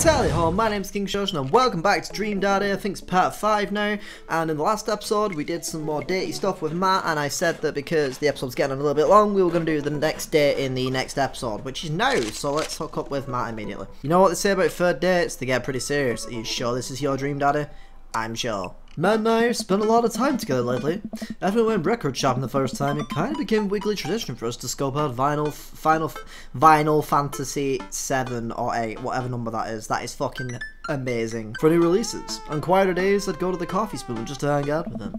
Tally ho, my name's KingFishOcean and welcome back to Dream Daddy. I think it's part 5 now, and in the last episode we did some more datey stuff with Matt, and I said that because the episode's getting a little bit long, we were going to do the next date in the next episode, which is now, so let's hook up with Matt immediately. You know what they say about third dates? They get pretty serious. Are you sure this is your Dream Daddy? I'm sure. Matt and I have spent a lot of time together lately. After we went record shopping the first time, it kind of became a weekly tradition for us to scope out Final Fantasy 7 or 8, whatever number that is. That is fucking amazing. For new releases. On quieter days, I'd go to the coffee spoon just to hang out with him.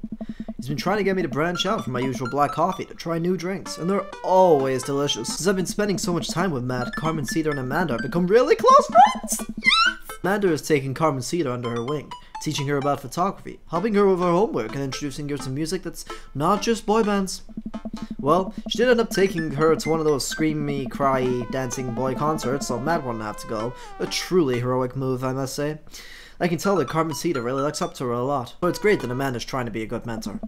He's been trying to get me to branch out from my usual black coffee to try new drinks, and they're always delicious. Since I've been spending so much time with Matt, Carmen Cedar and Amanda have become really close friends! Yes! Amanda has taken Carmen Cedar under her wing, teaching her about photography, helping her with her homework, and introducing her to music that's not just boy bands. Well, she did end up taking her to one of those screamy, cryy, dancing boy concerts, so Matt wouldn't have to go. A truly heroic move, I must say. I can tell that Carmen Cedar really looks up to her a lot, but it's great that Amanda's trying to be a good mentor.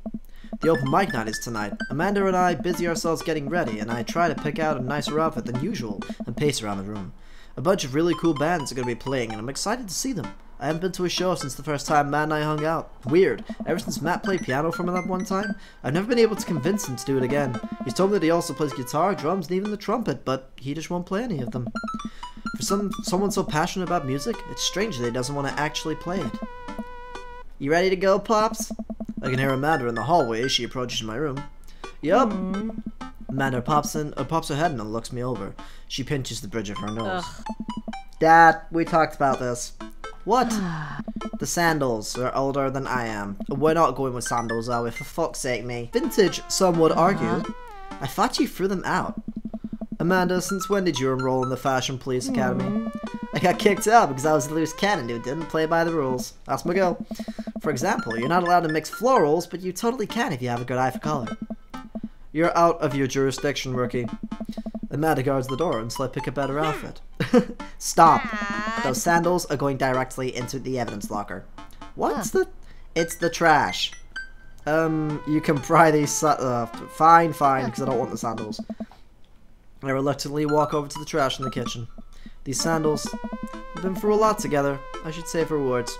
The open mic night is tonight. Amanda and I busy ourselves getting ready, and I try to pick out a nicer outfit than usual and pace around the room. A bunch of really cool bands are going to be playing, and I'm excited to see them. I haven't been to a show since the first time Matt and I hung out. Weird. Ever since Matt played piano for me that one time, I've never been able to convince him to do it again. He's told me that he also plays guitar, drums, and even the trumpet, but he just won't play any of them. For someone so passionate about music, it's strange that he doesn't want to actually play it. You ready to go, Pops? I can hear Amanda in the hallway as she approaches my room. Yup. Amanda pops her head in and looks me over. She pinches the bridge of her nose. Dad, we talked about this. What? The sandals are older than I am. We're not going with sandals, are we? For fuck's sake, me. Vintage, some would argue. I thought you threw them out. Amanda, since when did you enroll in the Fashion Police Academy? I got kicked out because I was a loose cannon who didn't play by the rules. Ask Miguel. For example, you're not allowed to mix florals, but you totally can if you have a good eye for color. You're out of your jurisdiction, rookie. Amanda guards the door until I pick a better outfit. Stop. Those sandals are going directly into the evidence locker. What's the... It's the trash. You can pry these... fine, because I don't want the sandals. I reluctantly walk over to the trash in the kitchen. These sandals... We've been through a lot together. I should say for words.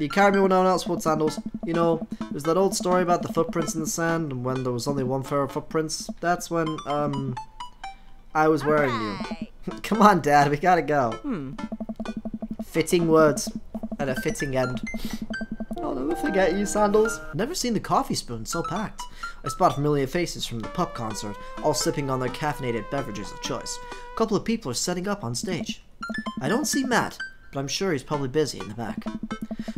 You carry me when no one else wants sandals. You know, there's that old story about the footprints in the sand, and when there was only one pair of footprints. That's when, I was wearing you. Come on, Dad, we gotta go. Fitting words, and a fitting end. I'll never forget you, sandals. Never seen the coffee spoon so packed. I spot familiar faces from the pub concert, all sipping on their caffeinated beverages of choice. A couple of people are setting up on stage. I don't see Matt, but I'm sure he's probably busy in the back.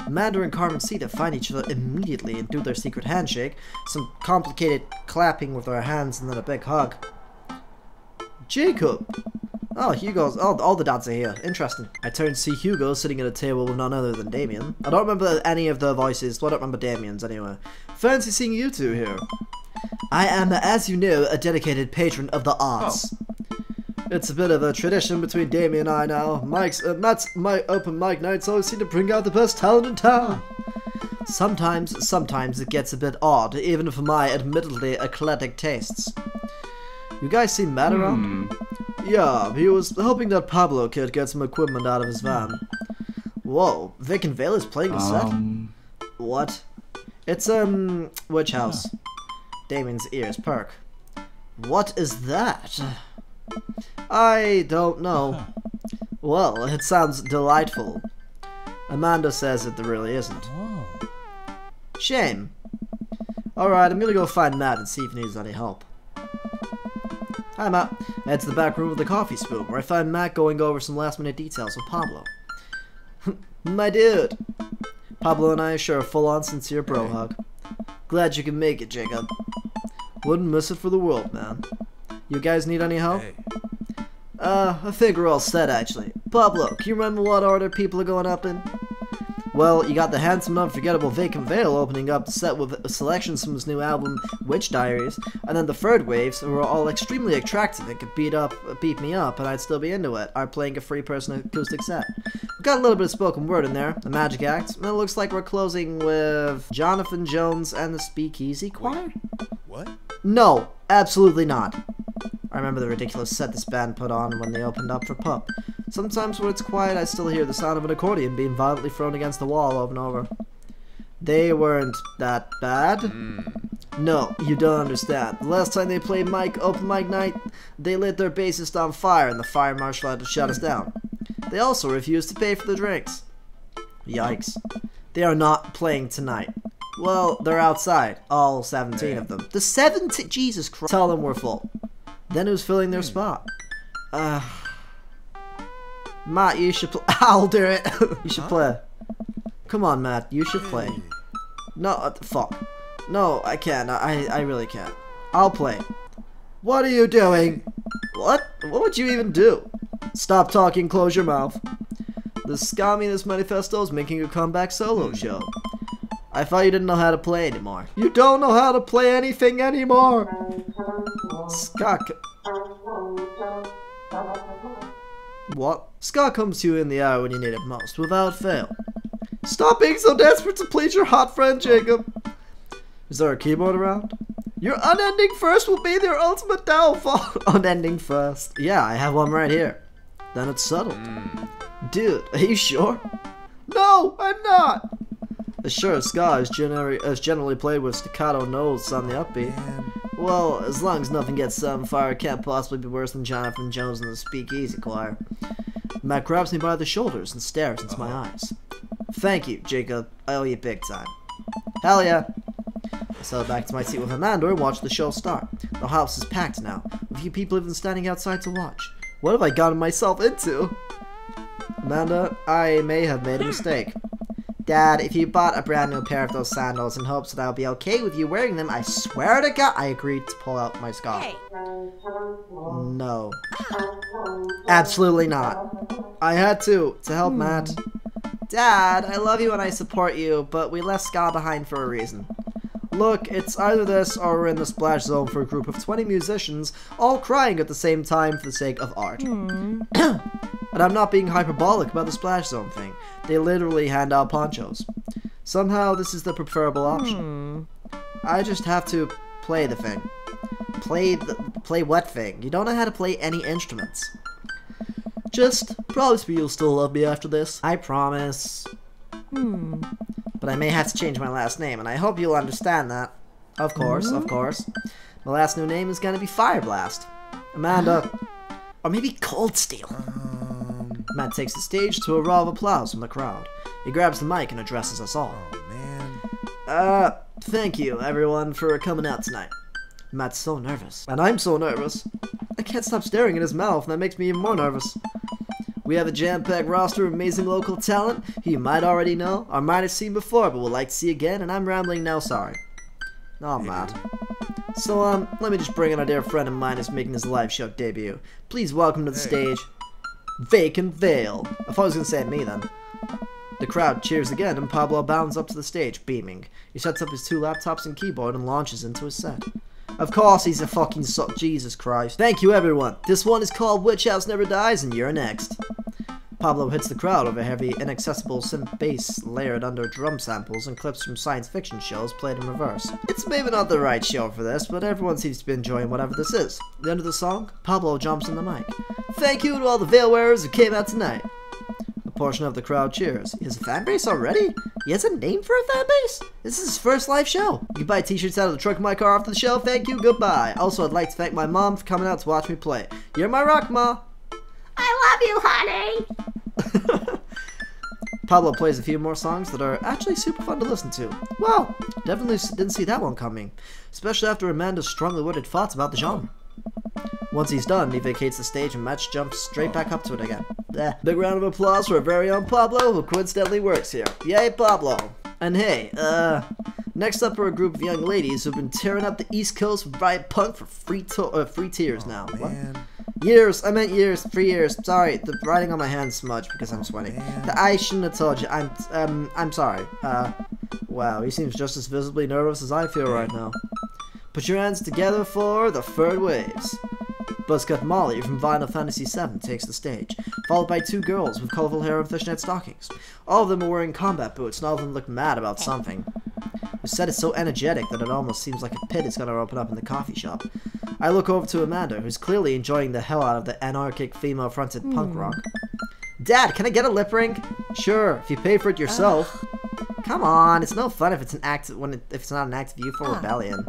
Amanda and Carmen Cedar find each other immediately and do their secret handshake, some complicated clapping with their hands and then a big hug. Jacob! Oh, Hugo's. Oh, all the dads are here. Interesting. I turn to see Hugo sitting at a table with none other than Damien. I don't remember any of their voices, but I don't remember Damien's anyway. Fancy seeing you two here. I am, as you know, a dedicated patron of the arts. It's a bit of a tradition between Damien and I now. Matt's open mic nights always seem to bring out the best talent in town. Sometimes it gets a bit odd, even for my admittedly eclectic tastes. You guys seen Matt around? Yeah, he was helping that Pablo kid get some equipment out of his van. Whoa, Vic and Vale is playing a set? What? It's, which house? Damien's ears perk. What is that? I don't know. Well, it sounds delightful. Amanda says it really isn't. Shame. Alright, I'm gonna go find Matt and see if he needs any help. Hi, Matt. I head to the back room of the coffee spoon, where I find Matt going over some last-minute details with Pablo. My dude. Pablo and I share a full-on sincere bro hug. Glad you can make it, Jacob. Wouldn't miss it for the world, man. You guys need any help? I think we're all set, actually. Pablo, can you remember what order people are going up in? Well, you got the handsome and unforgettable Vacant Veil opening up the set with selections from his new album, Witch Diaries, and then the third waves, who are all extremely attractive and could beat me up, and I'd still be into it, are playing a free-person acoustic set. We've got a little bit of spoken word in there, a magic act, and it looks like we're closing with Jonathan Jones and the Speakeasy Choir? What? No, absolutely not. I remember the ridiculous set this band put on when they opened up for Pup. Sometimes when it's quiet, I still hear the sound of an accordion being violently thrown against the wall over and over. They weren't that bad. No, you don't understand. The last time they played open mic night, they lit their bassist on fire and the fire marshal had to shut us down. They also refused to pay for the drinks. Yikes. They are not playing tonight. Well, they're outside. All 17 of them. The 17? Jesus Christ. Tell them we're full. Then who's filling their spot? Matt, you should play. I'll do it. You should play. Come on, Matt. You should play. No, fuck. No, I can't. I really can't. I'll play. What are you doing? What? What would you even do? Stop talking, close your mouth. The Scamminess Manifesto is making a comeback solo show. I thought you didn't know how to play anymore. You don't know how to play anything anymore! Ska... What? Ska comes to you in the hour when you need it most, without fail. Stop being so desperate to please your hot friend, Jacob! Is there a keyboard around? Your unending thirst will be your ultimate downfall! Unending thirst. Yeah, I have one right here. Then it's settled. Dude, are you sure? No, I'm not! As sure as ska is generally played with staccato notes on the upbeat. Well, as long as nothing gets set on fire, it can't possibly be worse than Jonathan Jones and the Speakeasy Choir. Matt grabs me by the shoulders and stares into my eyes. Thank you, Jacob. I owe you big time. Hell yeah! I settled back to my seat with Amanda and watched the show start. The house is packed now, with a few people even standing outside to watch. What have I gotten myself into? Amanda, I may have made a mistake. Dad, if you bought a brand new pair of those sandals in hopes that I'll be okay with you wearing them, I swear to God, I agreed to pull out my scarf. Hey. No. Absolutely not. I had to help Matt. Dad, I love you and I support you, but we left ska behind for a reason. Look, it's either this or we're in the splash zone for a group of 20 musicians, all crying at the same time for the sake of art. And I'm not being hyperbolic about the splash zone thing. They literally hand out ponchos. Somehow, this is the preferable option. I just have to play the thing. Play what thing? You don't know how to play any instruments. Just promise me you'll still love me after this. I promise. But I may have to change my last name, and I hope you'll understand that. Of course, of course. My last new name is gonna be Fireblast. Amanda. Or maybe Cold Steel. Matt takes the stage to a roar of applause from the crowd. He grabs the mic and addresses us all. Oh, man. Thank you, everyone, for coming out tonight. Matt's so nervous. And I'm so nervous. I can't stop staring at his mouth, and that makes me even more nervous. We have a jam-packed roster of amazing local talent who you might already know, or might have seen before, but would like to see again, and I'm rambling now, sorry. No, I'm not. So, let me just bring in our dear friend of mine who's making his live show debut. Please welcome to the stage, Vacant Veil. I thought I was gonna say me then. The crowd cheers again, and Pablo bounds up to the stage, beaming. He sets up his 2 laptops and keyboard and launches into his set. Of course he's a fucking Jesus Christ. Thank you, everyone. This one is called Witch House Never Dies, and you're next. Pablo hits the crowd with a heavy, inaccessible synth bass layered under drum samples and clips from science fiction shows played in reverse. It's maybe not the right show for this, but everyone seems to be enjoying whatever this is. At the end of the song, Pablo jumps on the mic. Thank you to all the veil wearers who came out tonight. A portion of the crowd cheers. He has a fan base already? He has a name for a fan base? This is his first live show. You can buy t-shirts out of the trunk of my car after the show. Thank you, goodbye. Also, I'd like to thank my mom for coming out to watch me play. You're my rock, Ma. I love you, honey. Pablo plays a few more songs that are actually super fun to listen to. Wow, definitely didn't see that one coming. Especially after Amanda's strongly worded thoughts about the genre. Once he's done, he vacates the stage and Match jumps straight back up to it again. Big round of applause for our very own Pablo, who coincidentally works here. Yay, Pablo! And hey, next up are a group of young ladies who've been tearing up the East Coast with Riot Punk for free tiers now. What? Years, I meant years, 3 years. Sorry, the writing on my hand smudged because I'm sweating. I shouldn't have told you. I'm sorry. Wow, he seems just as visibly nervous as I feel right now. Put your hands together for the Third Waves. Buzzcut Molly from Final Fantasy VII takes the stage, followed by 2 girls with colorful hair and fishnet stockings. All of them are wearing combat boots, and all of them look mad about something. The set is so energetic that it almost seems like a pit is going to open up in the coffee shop. I look over to Amanda, who's clearly enjoying the hell out of the anarchic female-fronted punk rock. Dad, can I get a lip ring? Sure, if you pay for it yourself. Come on, it's no fun if it's if it's not an act of youthful rebellion.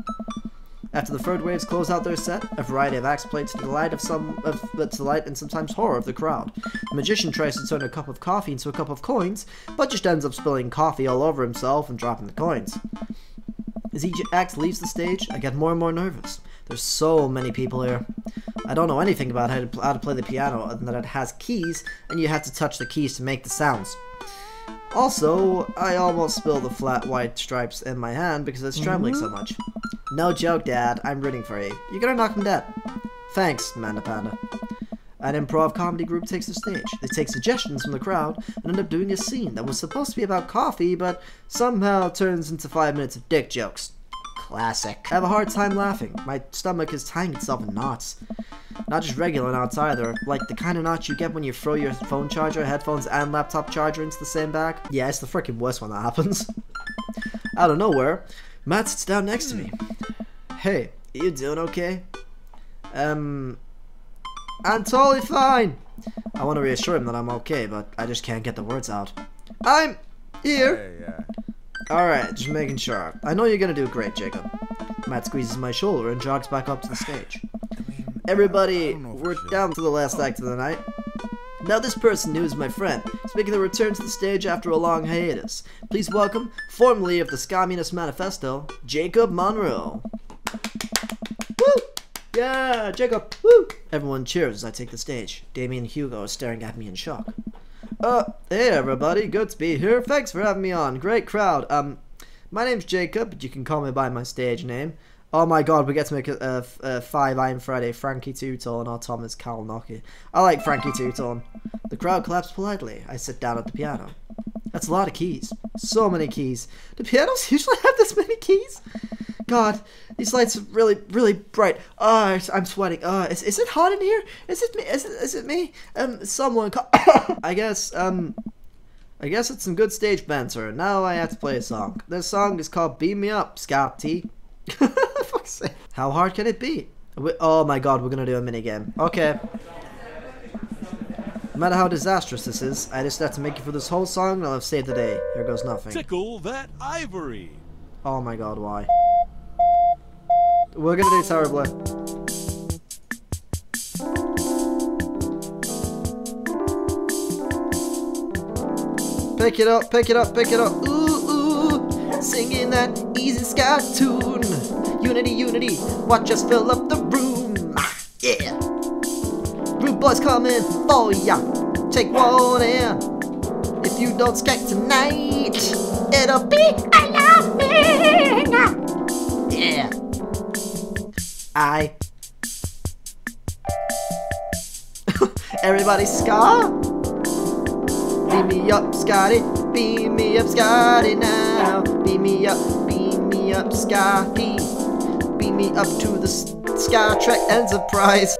After the third waves close out their set, a variety of acts play to the delight and sometimes horror of the crowd. The magician tries to turn a cup of coffee into a cup of coins, but just ends up spilling coffee all over himself and dropping the coins. As each act leaves the stage, I get more and more nervous. There's so many people here. I don't know anything about how to play the piano other than that it has keys, and you have to touch the keys to make the sounds. Also, I almost spilled the flat white stripes in my hand because it's trembling so much. No joke, Dad. I'm rooting for you. You're gonna knock him dead. Thanks, Amanda Panda. An improv comedy group takes the stage. They take suggestions from the crowd and end up doing a scene that was supposed to be about coffee, but somehow turns into 5 minutes of dick jokes. Classic. I have a hard time laughing. My stomach is tying itself in knots. Not just regular knots either, like the kind of knots you get when you throw your phone charger, headphones, and laptop charger into the same bag. Yeah, it's the freaking worst when that happens. Out of nowhere, Matt sits down next to me. Hey, you doing okay? I'm totally fine. I want to reassure him that I'm okay, but I just can't get the words out. I'm here. Alright, just making sure. I know you're gonna do great, Jacob. Matt squeezes my shoulder and jogs back up to the stage. Everybody, we're down to the last act of the night. Now this person who is my friend is making a return to the stage after a long hiatus. Please welcome, formerly of the Communist Manifesto, Jacob Monroe. Woo! Yeah, Jacob! Woo! Everyone cheers as I take the stage. Damien Hugo is staring at me in shock. Hey everybody, good to be here. Thanks for having me on. Great crowd. My name's Jacob, but you can call me by my stage name. Oh my god, we get to make a Five Iron Friday Frankie Two-Tone or Thomas Kalnocky. I like Frankie Two-Tone. The crowd claps politely. I sit down at the piano. That's a lot of keys. So many keys. Do pianos usually have this many keys? God, these lights are really, really bright. Oh, I'm sweating. Is it hot in here? Is it me? Is it me? Someone call I guess it's some good stage banter. Now I have to play a song. This song is called Beam Me Up, Scotty. Fuck's sake. How hard can it be? Oh my god, we're gonna do a minigame. Okay. No matter how disastrous this is, I just have to make it for this whole song and I'll have saved the day. Here goes nothing. Tickle that ivory. Oh my god, why? We're gonna do terribly. Pick it up, pick it up, pick it up. Ooh, ooh. Singing that easy sky tune. Unity, unity. Watch us fill up the room. Yeah. Rude boys coming for ya. Take one in. If you don't skate tonight, it'll be alarming. Yeah. Everybody ska. Beam me up, Scotty. Beam me up, Scotty now. Beam me up, Scotty. Beam me up to the Star Trek Enterprise.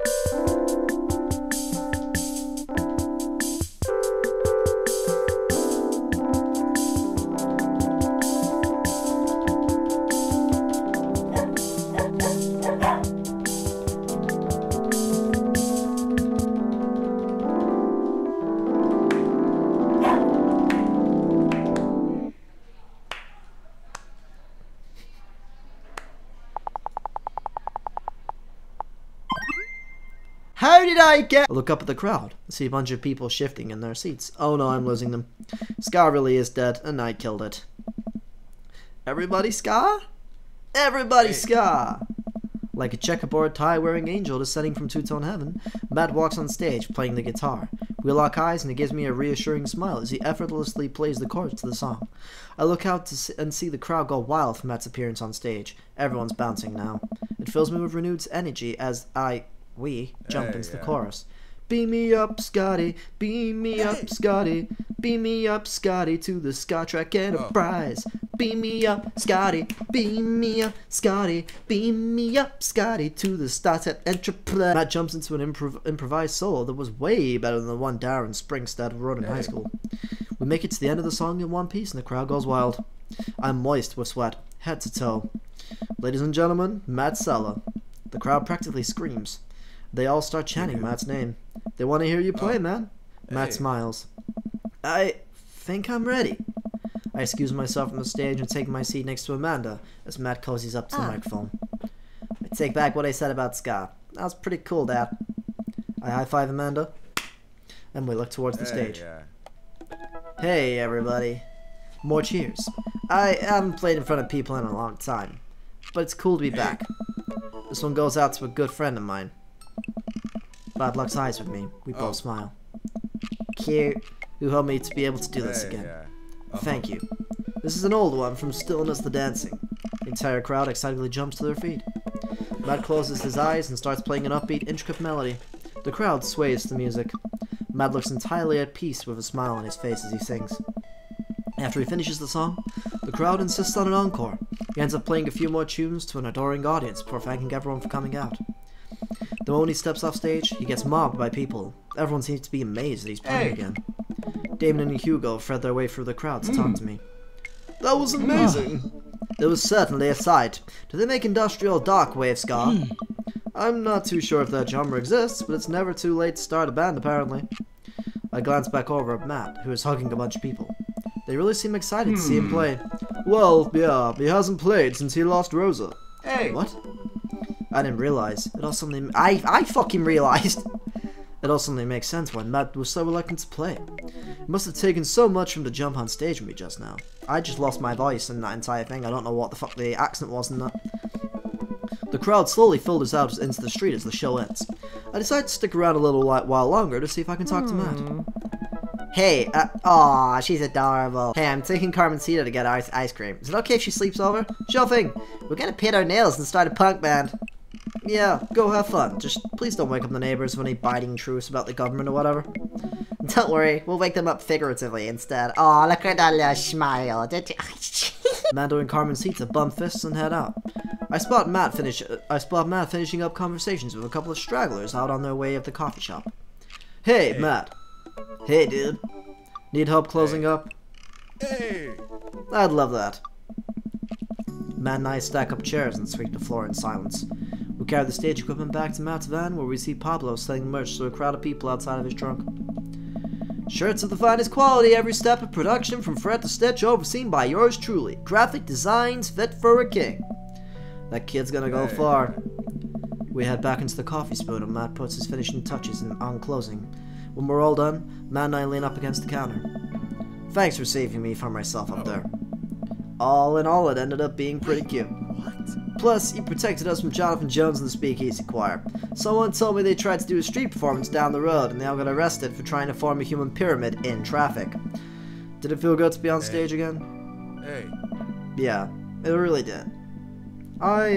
How did I get— I look up at the crowd and see a bunch of people shifting in their seats. Oh no, I'm losing them. Scar really is dead, and I killed it. Everybody Scar? Everybody Scar! Like a checkerboard tie-wearing angel descending from two-tone heaven, Matt walks on stage playing the guitar. We lock eyes and he gives me a reassuring smile as he effortlessly plays the chords to the song. I look out and see the crowd go wild for Matt's appearance on stage. Everyone's bouncing now. It fills me with renewed energy as we jump into the chorus. Beam me up, Scotty. Beam me up, Scotty. Beam me up, Scotty, to the Star Trek Enterprise. Beam me up, Scotty. Beam me up, Scotty. Beam me up, Scotty, to the Star Trek Enterprise. Matt jumps into an improvised solo that was way better than the one Darren Springstead wrote in high school. We make it to the end of the song in one piece and the crowd goes wild. I'm moist with sweat, head to toe. Ladies and gentlemen, Matt Sella. The crowd practically screams. They all start chanting Matt's name. They want to hear you play, man. Matt smiles. I think I'm ready. I excuse myself from the stage and take my seat next to Amanda as Matt cozies up to the microphone. I take back what I said about Scott. That was pretty cool, Dad. I high-five Amanda, and we look towards the stage. Hey, everybody. More cheers. I haven't played in front of people in a long time, but it's cool to be back. This one goes out to a good friend of mine. Bob locks eyes with me. We both smile. Cute. Who helped me to be able to do this again. Thank you. This is an old one from Stillness the Dancing. The entire crowd excitedly jumps to their feet. Matt closes his eyes and starts playing an upbeat, intricate melody. The crowd sways to the music. Matt looks entirely at peace with a smile on his face as he sings. After he finishes the song, the crowd insists on an encore. He ends up playing a few more tunes to an adoring audience before thanking everyone for coming out. The moment he steps off stage, he gets mobbed by people. Everyone seems to be amazed that he's playing again. Damon and Hugo thread their way through the crowd to talk to me. That was amazing! It was certainly a sight. Do they make industrial dark wave ska? I'm not too sure if that genre exists, but it's never too late to start a band apparently. I glance back over at Matt, who is hugging a bunch of people. They really seem excited to see him play. Well, yeah, he hasn't played since he lost Rosa. Hey! What? I didn't realize. It all suddenly... I fucking realized! It all suddenly makes sense why Matt was so reluctant to play. It must have taken so much for him to jump on stage with me just now. I just lost my voice in that entire thing. I don't know what the fuck the accent was in that. The crowd slowly filters out into the street as the show ends. I decide to stick around a little while longer to see if I can talk to Matt. Hey, aw, she's adorable. Hey, I'm taking Carmencita to get ice cream. Is it okay if she sleeps over? Sure thing. We're gonna paint our nails and start a punk band. Yeah, go have fun. Just please don't wake up the neighbors with any biting truths about the government or whatever. Don't worry, we'll wake them up figuratively instead. Aw, look at that little smile. Mando and Carmencita bump fists and head out. I spot Matt finishing up conversations with a couple of stragglers out on their way of the coffee shop. Hey, Matt. Hey, dude. Need help closing up? Hey! I'd love that. Matt and I stack up chairs and sweep the floor in silence. We carry the stage equipment back to Matt's van, where we see Pablo selling merch to a crowd of people outside of his trunk. Shirts of the finest quality, every step of production from fret to stitch, overseen by yours truly. Graphic designs fit for a king. That kid's gonna go far. We head back into the coffee spoon and Matt puts his finishing touches on closing. When we're all done, Matt and I lean up against the counter. Thanks for saving me from myself up there. All in all, it ended up being pretty cute. Plus, you protected us from Jonathan Jones and the Speakeasy Choir. Someone told me they tried to do a street performance down the road and they all got arrested for trying to form a human pyramid in traffic. Did it feel good to be on stage again? Hey. Yeah, it really did. I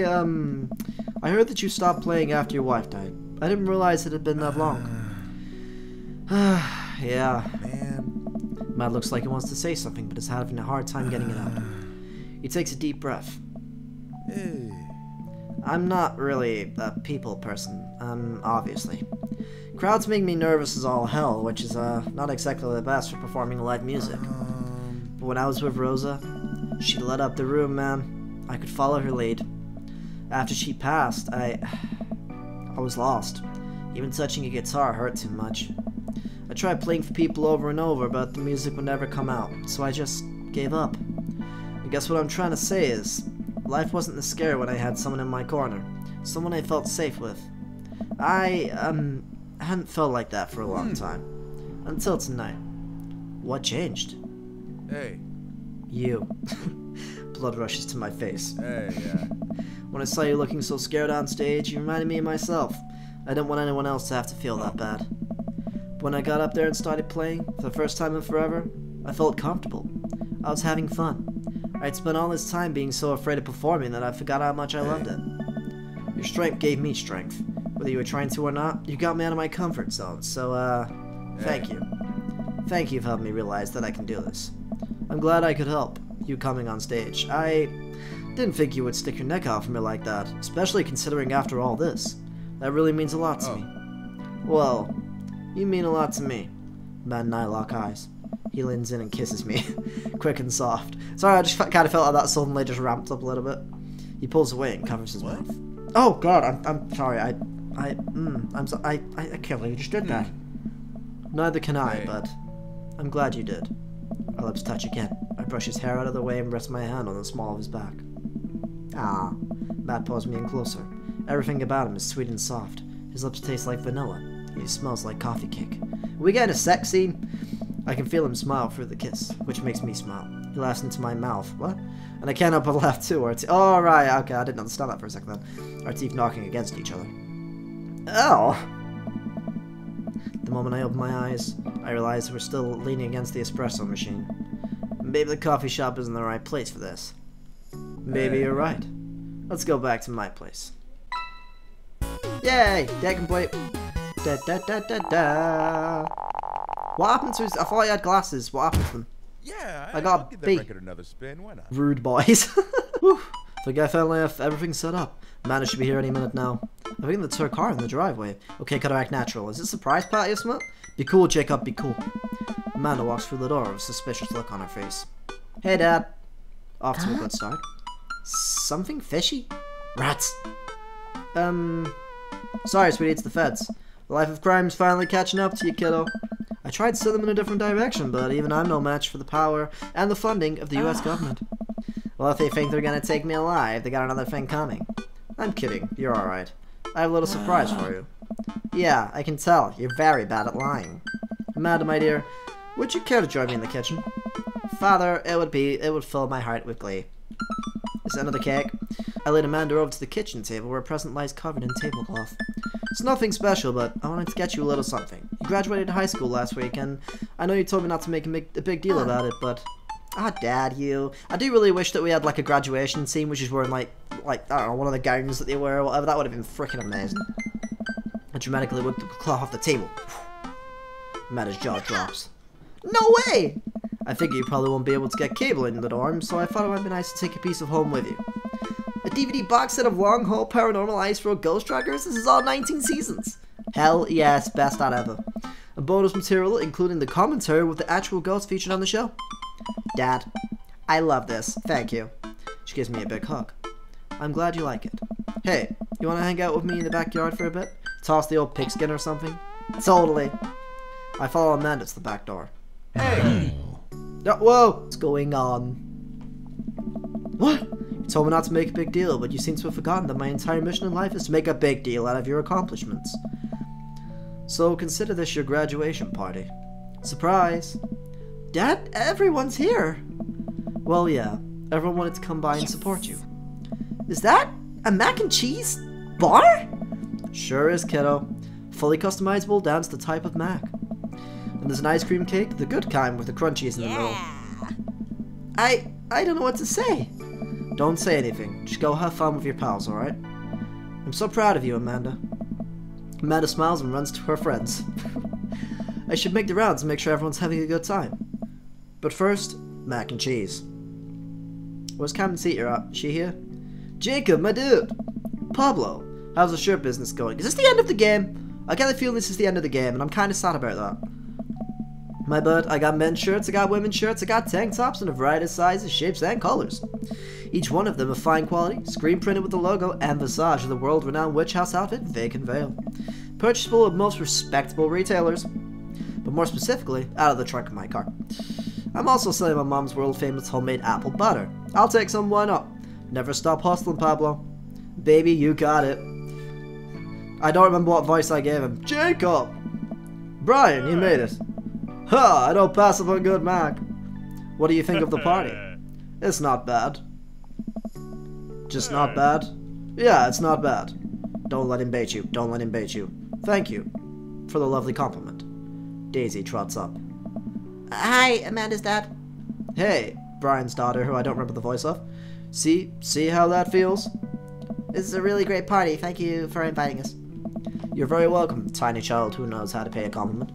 heard that you stopped playing after your wife died. I didn't realize it had been that long. Yeah. Man. Matt looks like he wants to say something, but is having a hard time getting it out. He takes a deep breath. Hey. I'm not really a people person, obviously. Crowds make me nervous as all hell, which is, not exactly the best for performing live music. But when I was with Rosa, she lit up the room, man. I could follow her lead. After she passed, I was lost. Even touching a guitar hurt too much. I tried playing for people over and over, but the music would never come out, so I just gave up. I guess what I'm trying to say is, life wasn't as scary when I had someone in my corner. Someone I felt safe with. I hadn't felt like that for a long time. Until tonight. What changed? Hey. You. Blood rushes to my face. Hey, yeah. When I saw you looking so scared on stage, you reminded me of myself. I didn't want anyone else to have to feel that bad. But when I got up there and started playing, for the first time in forever, I felt comfortable. I was having fun. I'd spent all this time being so afraid of performing that I forgot how much I loved it. Your strength gave me strength. Whether you were trying to or not, you got me out of my comfort zone, so, thank you. Thank you for helping me realize that I can do this. I'm glad I could help, you coming on stage. I didn't think you would stick your neck out for me like that, especially considering after all this. That really means a lot to me. Well, you mean a lot to me. Matt and I lock eyes. He leans in and kisses me, quick and soft. Sorry, I just kind of felt like that suddenly just ramped up a little bit. He pulls away and covers his mouth. Oh God, I'm sorry. I can't believe you just did that. Neither can I, Hey. but I'm glad you did. Our lips touch again. I brush his hair out of the way and rest my hand on the small of his back. Ah, Matt pulls me in closer. Everything about him is sweet and soft. His lips taste like vanilla. He smells like coffee cake. Are we getting a sex scene? I can feel him smile through the kiss, which makes me smile. He laughs into my mouth. What? And I can't help but laugh too. Oh, right. Okay, I didn't understand that for a second then. Our teeth knocking against each other. Oh! The moment I open my eyes, I realize we're still leaning against the espresso machine. Maybe the coffee shop isn't the right place for this. Maybe you're right. Let's go back to my place. Yay! Day complete. Da da da da da. What happened to his... I thought he had glasses. What happened to them? Yeah, I got I'll give B. that record another spin. Why not? Rude boys. Whew. Think I finally have everything set up. Amanda should be here any minute now. I think that's her car in the driveway. Okay, gotta act natural. Is this a surprise party or something? Be cool, Jacob, be cool. Amanda walks through the door with a suspicious look on her face. Hey, Dad. Off to a good start. Something fishy? Rats. Sorry, sweetie, it's the feds. The life of crime's finally catching up to you, kiddo. I tried to send them in a different direction, but even I'm no match for the power and the funding of the US government. Well, if they think they're gonna take me alive, they got another thing coming. I'm kidding, you're alright. I have a little surprise for you. Yeah, I can tell, you're very bad at lying. Amanda, my dear, would you care to join me in the kitchen? Father, it would fill my heart with glee. Is another cake? I lead Amanda over to the kitchen table where a present lies covered in tablecloth. It's nothing special, but I wanted to get you a little something. You graduated high school last week, and I know you told me not to make a big deal about it, but... Ah, Dad, you. I do really wish that we had, like, a graduation scene, which is wearing, like, I don't know, one of the gowns that they wear or whatever. That would have been freaking amazing. I dramatically whipped the cloth off the table. Amanda's jaw drops. No way! I figure you probably won't be able to get cable in the dorm, so I thought it might be nice to take a piece of home with you. A DVD box set of long-haul paranormal ice road ghost trackers? This is all 19 seasons. Hell yes, best that ever. A bonus material including the commentary with the actual ghosts featured on the show. Dad, I love this. Thank you. She gives me a big hug. I'm glad you like it. Hey, you want to hang out with me in the backyard for a bit? Toss the old pigskin or something? Totally. I follow Amanda to the back door. Hey! Oh, whoa! What's going on? What? You told me not to make a big deal, but you seem to have forgotten that my entire mission in life is to make a big deal out of your accomplishments. So consider this your graduation party. Surprise! Dad, everyone's here! Well, yeah. Everyone wanted to come by and support you. Is that a mac and cheese bar? Sure is, kiddo. Fully customizable down to the type of mac. And there's an ice cream cake, the good kind with the crunchies in the middle. I don't know what to say. Don't say anything. Just go have fun with your pals, alright? I'm so proud of you, Amanda. Amanda smiles and runs to her friends. I should make the rounds and make sure everyone's having a good time. But first, mac and cheese. Where's Captain's Eater at? Is she here? Jacob, my dude! Pablo, how's the shirt business going? Is this the end of the game? I get the feeling this is the end of the game, and I'm kinda sad about that. My bud, I got men's shirts, I got women's shirts, I got tank tops in a variety of sizes, shapes, and colors. Each one of them of fine quality, screen printed with the logo and visage of the world-renowned witch house outfit, Vacant Veil. Purchasable at most respectable retailers, but more specifically, out of the trunk of my car. I'm also selling my mom's world-famous homemade apple butter. I'll take some, why not? Never stop hustling, Pablo. Baby, you got it. I don't remember what voice I gave him. Jacob! Brian, you made it. Ha! I don't pass up a good Mac. What do you think of the party? It's not bad. Just not bad? Yeah, it's not bad. Don't let him bait you. Don't let him bait you. Thank you for the lovely compliment. Daisy trots up. Hi, Amanda's dad. Hey, Brian's daughter, who I don't remember the voice of. See how that feels? This is a really great party. Thank you for inviting us. You're very welcome, tiny child who knows how to pay a compliment.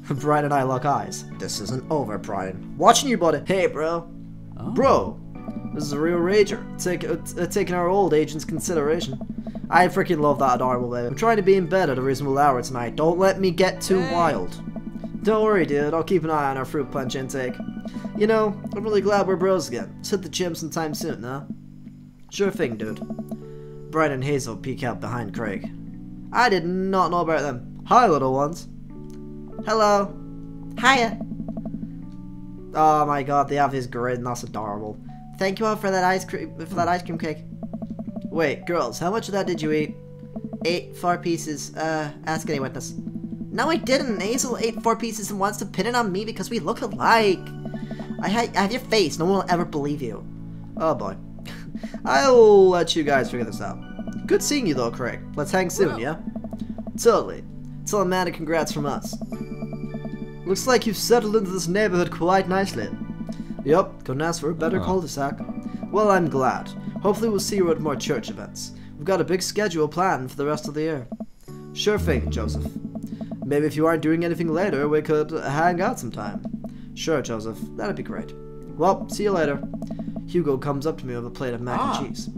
Brian and I lock eyes. This isn't over, Brian. Watching you, buddy. Hey, bro. Oh. Bro, this is a real rager. Taking our old age into consideration. I freaking love that adorable baby. I'm trying to be in bed at a reasonable hour tonight. Don't let me get too wild. Don't worry, dude. I'll keep an eye on our fruit punch intake. You know, I'm really glad we're bros again. Let's hit the gym sometime soon, huh? Sure thing, dude. Brian and Hazel peek out behind Craig. I did not know about them. Hi, little ones. Hello. Hiya. Oh my god, they have this grin. That's adorable. Thank you all for that ice cream cake. Wait, girls, how much of that did you eat? 8 4 pieces. Ask any witness. No, I didn't. Hazel ate 4 pieces and wants to pin it on me because we look alike. I have your face. No one will ever believe you. Oh boy. I'll let you guys figure this out. Good seeing you though, Craig. Let's hang soon, yeah? Totally. Tell Amanda congrats from us. Looks like you've settled into this neighborhood quite nicely. Yup, couldn't ask for a better cul-de-sac. Well, I'm glad. Hopefully we'll see you at more church events. We've got a big schedule planned for the rest of the year. Sure thing, Joseph. Maybe if you aren't doing anything later, we could hang out sometime. Sure, Joseph. That'd be great. Well, see you later. Hugo comes up to me with a plate of mac and cheese.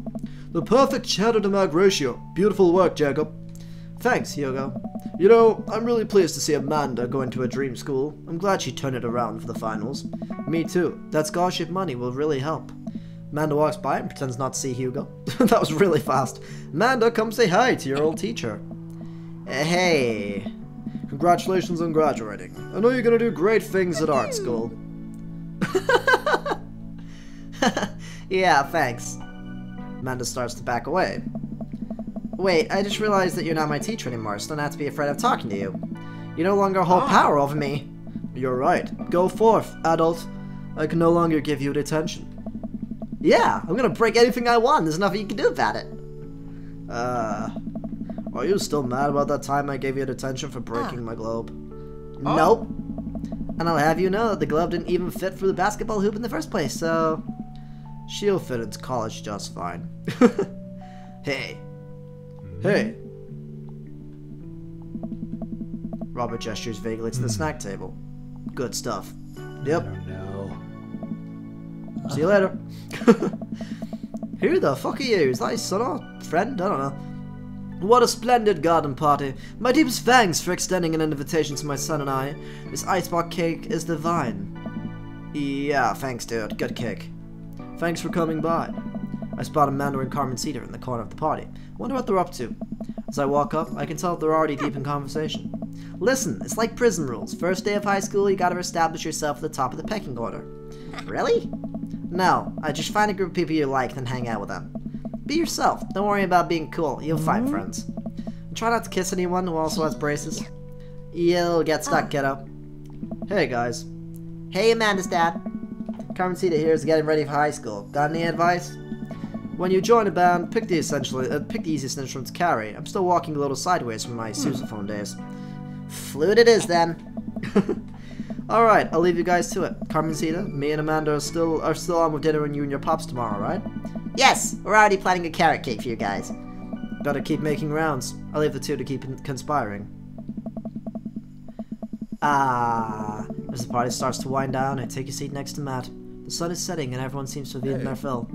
The perfect cheddar to mac ratio. Beautiful work, Jacob. Thanks, Hugo. You know, I'm really pleased to see Amanda going to a dream school. I'm glad she turned it around for the finals. Me too. That scholarship money will really help. Amanda walks by and pretends not to see Hugo. That was really fast. Amanda, come say hi to your old teacher. Hey. Congratulations on graduating. I know you're gonna do great things at art school. Yeah, thanks. Amanda starts to back away. Wait, I just realized that you're not my teacher anymore, so don't have to be afraid of talking to you. You no longer hold power over me. You're right. Go forth, adult. I can no longer give you detention. Yeah, I'm gonna break anything I want. There's nothing you can do about it. Are you still mad about that time I gave you detention for breaking my globe? Nope. And I'll have you know that the glove didn't even fit for the basketball hoop in the first place, so... she'll fit into college just fine. Hey. Hey. Robert gestures vaguely to the snack table. Good stuff. Yep. I don't know. See you later. Who the fuck are you? Is that his son or friend? I don't know. What a splendid garden party. My deepest thanks for extending an invitation to my son and I. This icebox cake is divine. Yeah, thanks dude. Good cake. Thanks for coming by. I spot Amanda and Carmen Cedar in the corner of the party. Wonder what they're up to. As I walk up, I can tell they're already deep in conversation. Listen, it's like prison rules. First day of high school, you gotta establish yourself at the top of the pecking order. Really? No, I just find a group of people you like, then hang out with them. Be yourself. Don't worry about being cool. You'll find friends. And try not to kiss anyone who also has braces. You'll get stuck, kiddo. Hey, guys. Hey, Amanda's dad. Carmen Cedar here is getting ready for high school. Got any advice? When you join a band, pick the easiest instrument to carry. I'm still walking a little sideways from my sousaphone days. Flute it is, then. Alright, I'll leave you guys to it. Carmen Cedar, me and Amanda are still on with dinner and you and your pops tomorrow, right? Yes, we're already planning a carrot cake for you guys. Gotta keep making rounds. I'll leave the two to keep conspiring. As the party starts to wind down, I take a seat next to Matt. The sun is setting and everyone seems to be in their fill.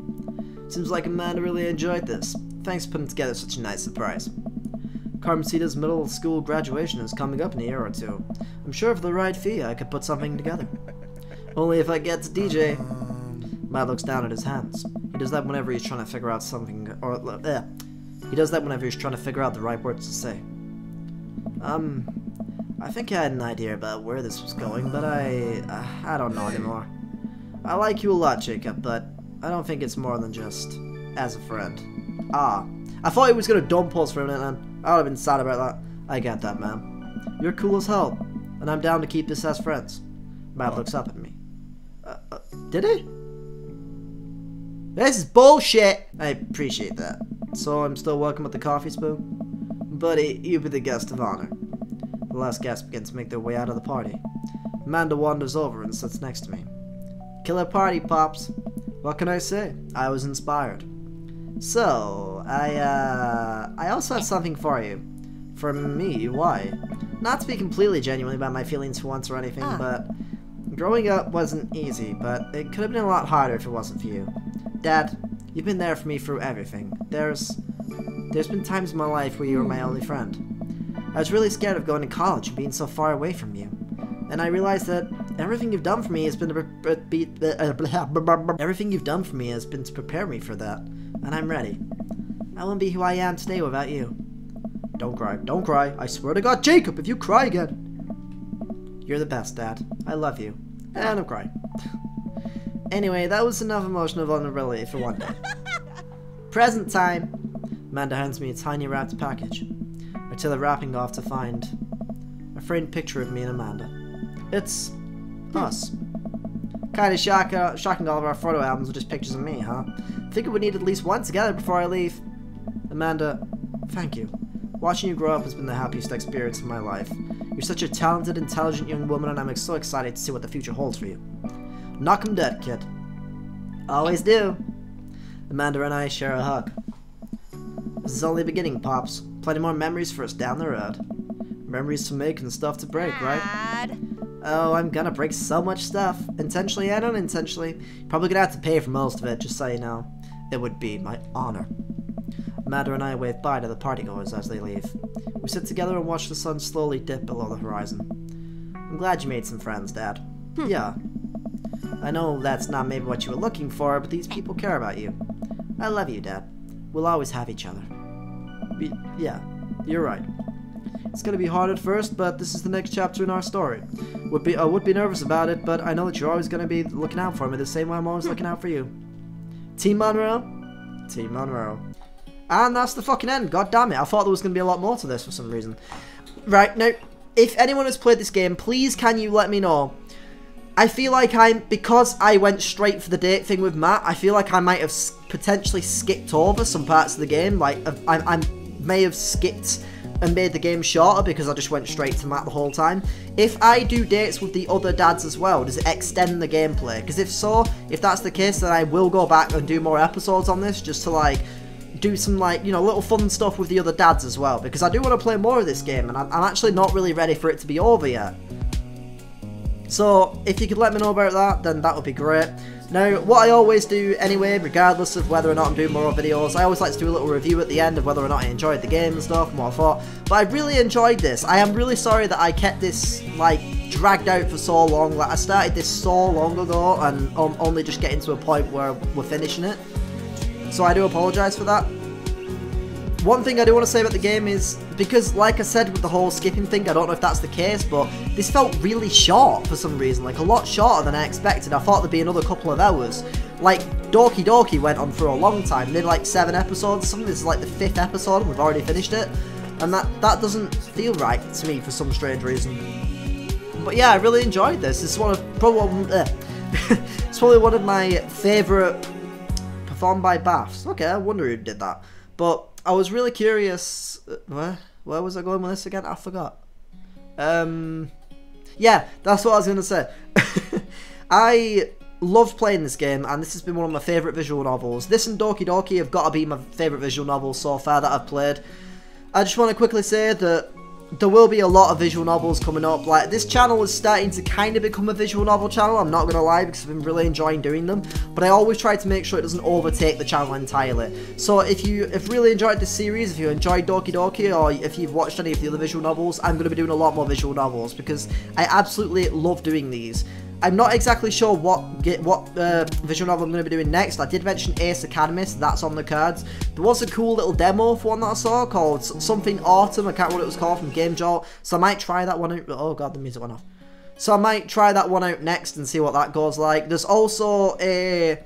Seems like Amanda really enjoyed this. Thanks for putting together such a nice surprise. Carmen Cedar's middle school graduation is coming up in a year or two. I'm sure for the right fee I could put something together. Only if I get to DJ. Matt looks down at his hands. He does that whenever he's trying to figure out something, he does that whenever he's trying to figure out the right words to say. I think I had an idea about where this was going, but I don't know anymore. I like you a lot, Jacob, but I don't think it's more than just as a friend. I thought he was gonna dump us for a minute, and I would have been sad about that. I get that, man. You're cool as hell, and I'm down to keep this as friends. Matt looks up at me. Did he? This is bullshit! I appreciate that. So I'm still welcome at the coffee spoon? Buddy, you be the guest of honor. The last guests begin to make their way out of the party. Amanda wanders over and sits next to me. Killer party, Pops. What can I say? I was inspired. So, I also have something for you. For me, why? Not to be completely genuine about my feelings for once or anything, but growing up wasn't easy, but it could have been a lot harder if it wasn't for you. Dad, you've been there for me through everything. There's been times in my life where you were my only friend. I was really scared of going to college and being so far away from you. And I realized that everything you've done for me has been to prepare me for that. And I'm ready. I wouldn't be who I am today without you. Don't cry. Don't cry. I swear to God, Jacob, if you cry again. You're the best, Dad. I love you. And I'm crying. Anyway, that was enough emotional vulnerability for one day. Present time. Amanda hands me a tiny wrapped package. I tell her wrapping off to find a framed picture of me and Amanda. It's us. Kinda shocking all of our photo albums with just pictures of me, huh? Figured we need at least one together before I leave. Amanda, thank you. Watching you grow up has been the happiest experience of my life. You're such a talented, intelligent young woman, and I'm so excited to see what the future holds for you. Knock 'em dead, kid. Always do. Amanda and I share a hug. This is only the beginning, Pops. Plenty more memories for us down the road. Memories to make and stuff to break, right? Oh, I'm gonna break so much stuff. Intentionally and unintentionally. Probably gonna have to pay for most of it, just so you know. It would be my honor. Amanda and I wave bye to the partygoers as they leave. We sit together and watch the sun slowly dip below the horizon. I'm glad you made some friends, Dad. Yeah. I know that's not maybe what you were looking for, but these people care about you. I love you, Dad. We'll always have each other. Yeah, you're right. It's gonna be hard at first, but this is the next chapter in our story. I would be nervous about it, but I know that you're always gonna be looking out for me the same way I'm always looking out for you. Team Monroe? Team Monroe. And that's the fucking end. God damn it. I thought there was going to be a lot more to this for some reason. Right, now, if anyone has played this game, please can you let me know. I feel like because I went straight for the date thing with Matt, I feel like I might have potentially skipped over some parts of the game. Like, I may have skipped and made the game shorter because I just went straight to Matt the whole time. If I do dates with the other dads as well, does it extend the gameplay? Because if so, if that's the case, then I will go back and do more episodes on this just to, like, do some, like, you know, little fun stuff with the other dads as well, because I do want to play more of this game, and I'm actually not really ready for it to be over yet. So, if you could let me know about that, then that would be great. Now, what I always do anyway, regardless of whether or not I'm doing more videos, I always like to do a little review at the end of whether or not I enjoyed the game and stuff, and what I thought. But I really enjoyed this. I am really sorry that I kept this, like, dragged out for so long. Like, I started this so long ago, and only just getting to a point where we're finishing it. So I do apologise for that. One thing I do want to say about the game is, because like I said with the whole skipping thing, I don't know if that's the case, but this felt really short for some reason, like a lot shorter than I expected. I thought there'd be another couple of hours. Like, Doki Doki went on for a long time, did like 7 episodes, something. This is like the 5th episode and we've already finished it. And that doesn't feel right to me for some strange reason. But yeah, I really enjoyed this. This is it's probably one of my favourite performed by Baths. Okay, I wonder who did that. But I was really curious. Where was I going with this again? I forgot. Yeah, that's what I was going to say. I loved playing this game, and this has been one of my favourite visual novels. This and Doki Doki have got to be my favourite visual novels so far that I've played. I just want to quickly say that there will be a lot of visual novels coming up. Like, this channel is starting to kind of become a visual novel channel, I'm not going to lie, because I've been really enjoying doing them. But I always try to make sure it doesn't overtake the channel entirely. So if you have really enjoyed this series, if you enjoyed Doki Doki, or if you've watched any of the other visual novels, I'm going to be doing a lot more visual novels, because I absolutely love doing these. I'm not exactly sure what visual novel I'm going to be doing next. I did mention Ace Academy, so that's on the cards. There was a cool little demo for one that I saw called something Autumn. I can't remember what it was called, from Game Jolt. So I might try that one out. Oh god, the music went off. So I might try that one out next and see what that goes like. There's also a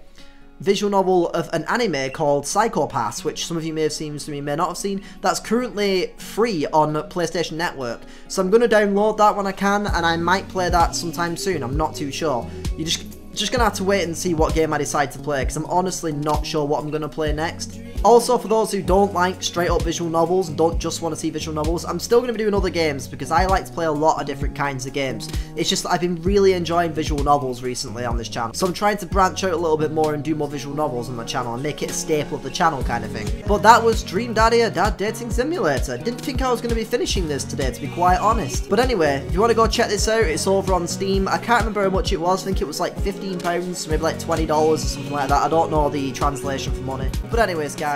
visual novel of an anime called Psycho-Pass, which some of you may have seen, some of you may not have seen. That's currently free on PlayStation Network. So I'm going to download that when I can, and I might play that sometime soon. I'm not too sure. You're just going to have to wait and see what game I decide to play, because I'm honestly not sure what I'm going to play next. Also, for those who don't like straight up visual novels and don't just want to see visual novels, I'm still going to be doing other games because I like to play a lot of different kinds of games. It's just that I've been really enjoying visual novels recently on this channel. So I'm trying to branch out a little bit more and do more visual novels on my channel and make it a staple of the channel kind of thing. But that was Dream Daddy, a dad dating simulator. Didn't think I was going to be finishing this today, to be quite honest. But anyway, if you want to go check this out, it's over on Steam. I can't remember how much it was. I think it was like £15, maybe like $20 or something like that. I don't know the translation for money. But anyways, guys,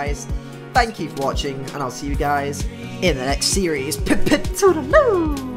thank you for watching, and I'll see you guys in the next series. Toodaloo!